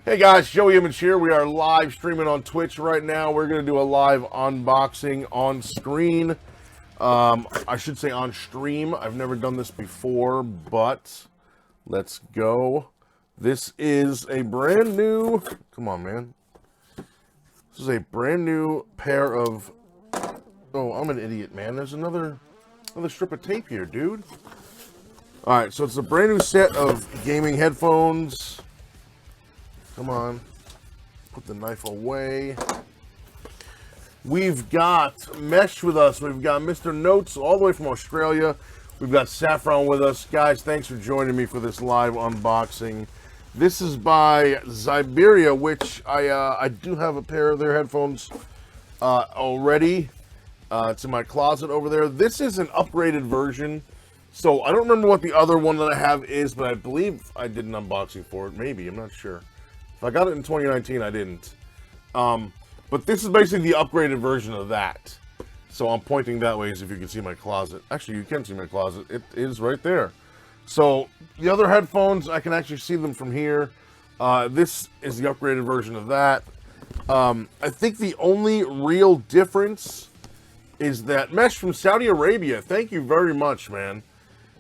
Hey guys, Joey Image here. We are live streaming on Twitch right now. We're going to do a live unboxing on screen. I should say on stream. I've never done this before, but let's go. This is a brand new, come on man. This is a brand new pair of, oh, I'm an idiot, man. There's another strip of tape here, dude. All right, so it's a brand new set of gaming headphones. Come on, put the knife away. We've got Mesh with us. We've got Mr. Notes all the way from Australia. We've got Saffron with us. Guys, thanks for joining me for this live unboxing. This is by Xiberia, which I do have a pair of their headphones already. It's in my closet over there. This is an upgraded version. So I don't remember what the other one that I have is, but I believe I did an unboxing for it. Maybe, I'm not sure. If I got it in 2019, I didn't. But this is basically the upgraded version of that. So I'm pointing that way as if you can see my closet. Actually, you can see my closet. It is right there. So the other headphones, I can actually see them from here. This is the upgraded version of that. I think the only real difference is that Mesh from Saudi Arabia. Thank you very much, man.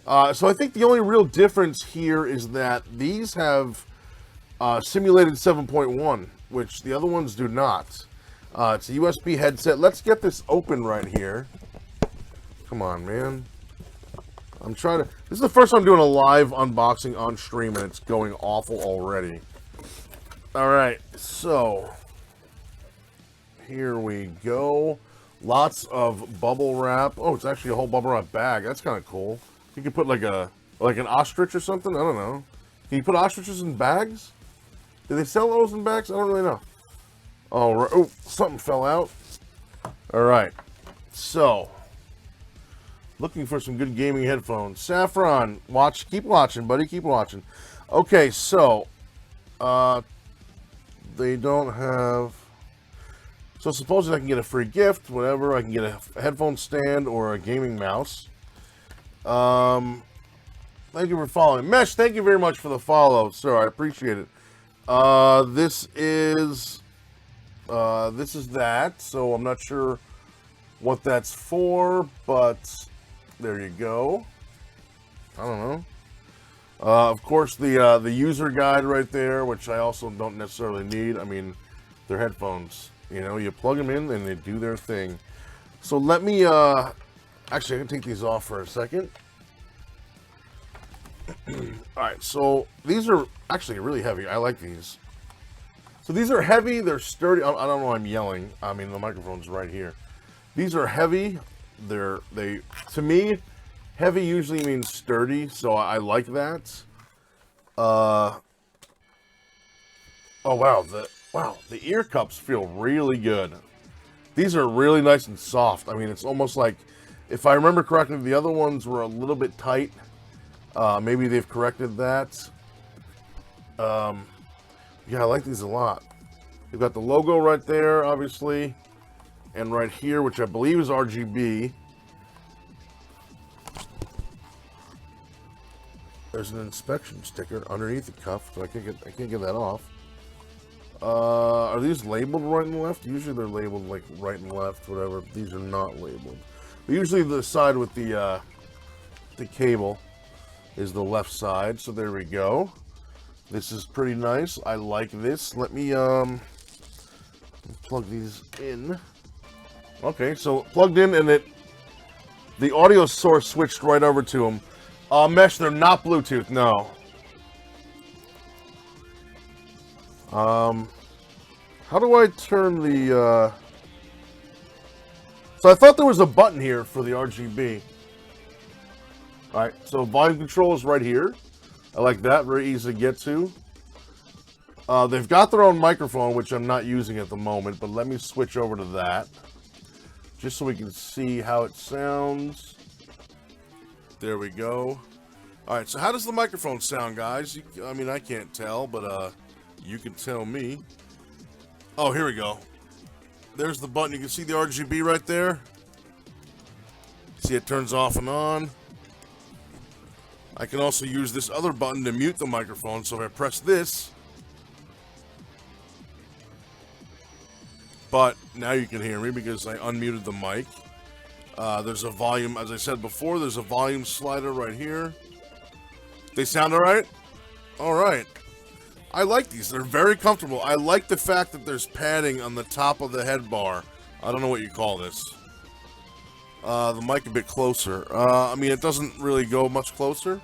So I think the only real difference here is that these have simulated 7.1, which the other ones do not. It's a USB headset. Let's get this open right here. Come on, man. I'm trying to... This is the first time I'm doing a live unboxing on stream, and it's going awful already. Alright, so... here we go. Lots of bubble wrap. Oh, it's actually a whole bubble wrap bag. That's kind of cool. You could put like an ostrich or something. I don't know. Can you put ostriches in bags? Do they sell those in bags? I don't really know. Oh, something fell out. All right. So, looking for some good gaming headphones. Saffron, keep watching, buddy. Keep watching. Okay, so they don't have. So supposedly I can get a free gift, whatever. I can get a headphone stand or a gaming mouse. Thank you for following. Mesh, thank you very much for the follow, sir. I appreciate it. This is that, so I'm not sure what that's for, but there you go. I don't know. Of course, the user guide right there, which I also don't necessarily need. I mean, they're headphones. You know, you plug them in and they do their thing. So let me, actually, I can take these off for a second. Alright, so these are actually really heavy. I like these. So these are heavy, they're sturdy. I don't know why I'm yelling. I mean, the microphone's right here. These are heavy. To me, heavy usually means sturdy, so I like that. Oh wow, the ear cups feel really good. These are really nice and soft. I mean, it's almost like, if I remember correctly, the other ones were a little bit tight. Maybe they've corrected that. Yeah, I like these a lot. You've got the logo right there, obviously, and right here, which I believe is RGB. There's an inspection sticker underneath the cuff, so I can't get that off. Are these labeled right and left? Usually they're labeled like right and left, whatever. These are not labeled. But usually the side with the cable is the left side, so there we go. This is pretty nice. I like this. Let me plug these in. Okay, so plugged in, and the audio source switched right over to them. Mesh, they're not Bluetooth, no. How do I turn the So I thought there was a button here for the RGB. Alright, so volume control is right here. I like that, very easy to get to. They've got their own microphone, which I'm not using at the moment, but let me switch over to that. Just so we can see how it sounds. There we go. Alright, so how does the microphone sound, guys? I mean, I can't tell, but you can tell me. Oh, here we go. There's the button. You can see the RGB right there. See, it turns off and on. I can also use this other button to mute the microphone. So if I press this, but now you can hear me because I unmuted the mic. There's a volume, as I said before, there's a volume slider right here. They sound all right? All right. I like these. They're very comfortable. I like the fact that there's padding on the top of the head bar. I don't know what you call this. The mic a bit closer. I mean, it doesn't really go much closer.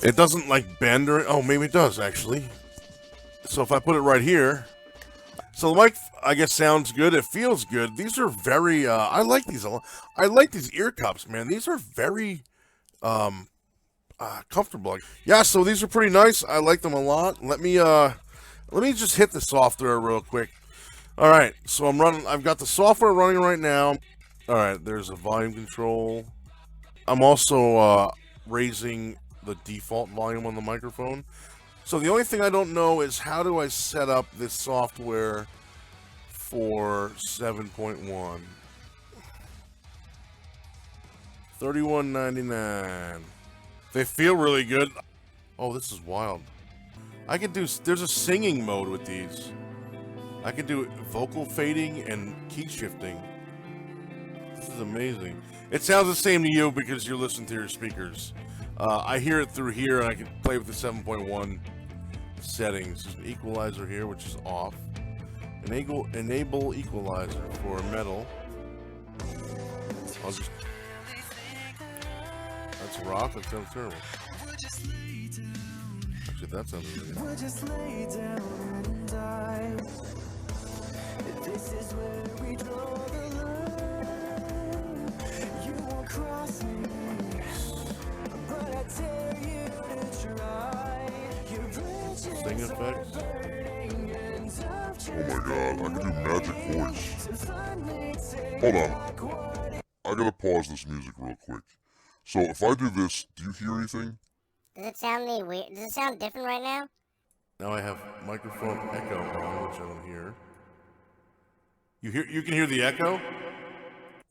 It doesn't like bend or... Oh, maybe it does, actually. So if I put it right here... So the mic, I guess, sounds good. It feels good. These are very... I like these a lot. I like these ear cups, man. These are very... comfortable. Yeah, so these are pretty nice. I like them a lot. Let me just hit the software real quick. All right, so I've got the software running right now. All right, there's a volume control. I'm also raising the default volume on the microphone. So the only thing I don't know is how do I set up this software for 7.1. $31.99. They feel really good. Oh, this is wild. I can do, there's a singing mode with these. I can do vocal fading and key shifting. This is amazing. It sounds the same to you because you're listening to your speakers. I hear it through here and I can play with the 7.1 settings. There's an equalizer here, which is off. Enable equalizer for metal. I'll just... That's rock, that sounds terrible. Actually, that sounds really good. This is where we draw the line. You won't cross me, but I tell you to try. Sing effects. Oh my god, I can do magic voice. Hold on. I gotta pause this music real quick. So if I do this, do you hear anything? Does it sound any weird? Does it sound different right now? Now I have microphone echo on, which I don't hear. You can hear the echo?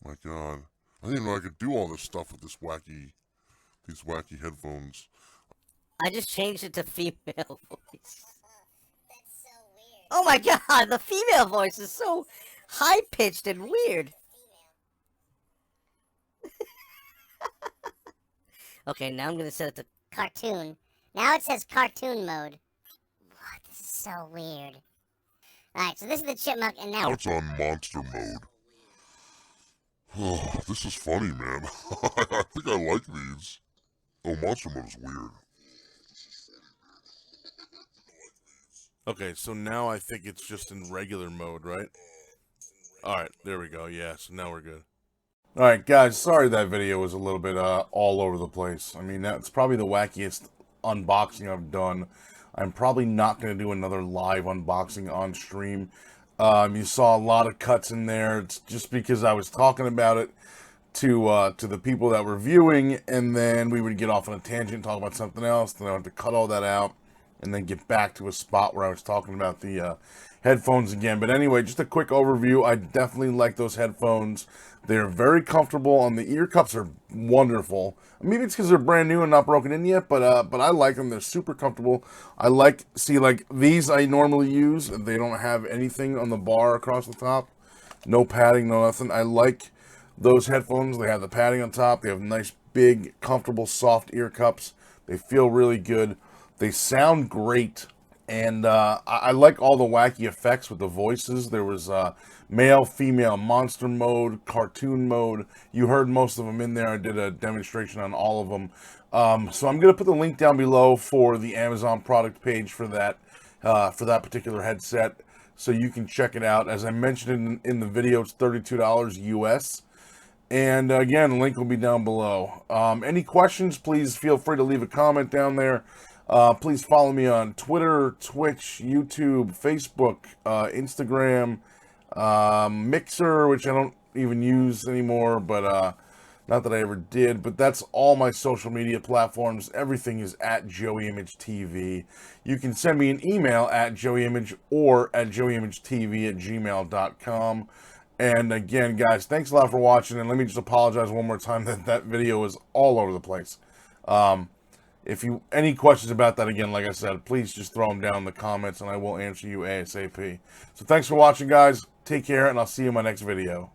My god. I didn't know I could do all this stuff with these wacky headphones. I just changed it to female voice. That's so weird. Oh my god, the female voice is so high-pitched and weird. Okay, now I'm gonna set it to cartoon. Now it says cartoon mode. What? This is so weird. Alright, so this is the chipmunk, and now It's on monster mode. Oh, this is funny, man. I think I like these. Oh, monster mode is weird. Okay, so now I think it's just in regular mode, right? Alright, there we go. Yeah, so now we're good. Alright, guys, sorry that video was a little bit all over the place. I mean, that's probably the wackiest unboxing I've done. I'm probably not going to do another live unboxing on stream. You saw a lot of cuts in there. It's just because I was talking about it to the people that were viewing, and then we would get off on a tangent, talk about something else, then I have to cut all that out, and then get back to a spot where I was talking about the headphones again. But anyway, just a quick overview. I definitely like those headphones. They're very comfortable, and the ear cups are wonderful. Maybe it's because they're brand new and not broken in yet, but I like them. They're super comfortable. I like, see, like these I normally use. They don't have anything on the bar across the top. No padding, no nothing. I like those headphones. They have the padding on top. They have nice, big, comfortable, soft ear cups. They feel really good. They sound great. And I like all the wacky effects with the voices. There was male, female, monster mode, cartoon mode. You heard most of them in there. I did a demonstration on all of them. So I'm going to put the link down below for the Amazon product page for that particular headset, so you can check it out. As I mentioned in the video, it's $32 US. And again, the link will be down below. Any questions, please feel free to leave a comment down there. Please follow me on Twitter, Twitch, YouTube, Facebook, Instagram, Mixer, which I don't even use anymore, but not that I ever did. But that's all my social media platforms. Everything is at JoeyImageTV. You can send me an email at JoeyImage or at JoeyImageTV@gmail.com. And again, guys, thanks a lot for watching. And let me just apologize one more time that video is all over the place. If you any questions about that, again, like I said, please just throw them down in the comments, and I will answer you ASAP. So thanks for watching, guys. Take care, and I'll see you in my next video.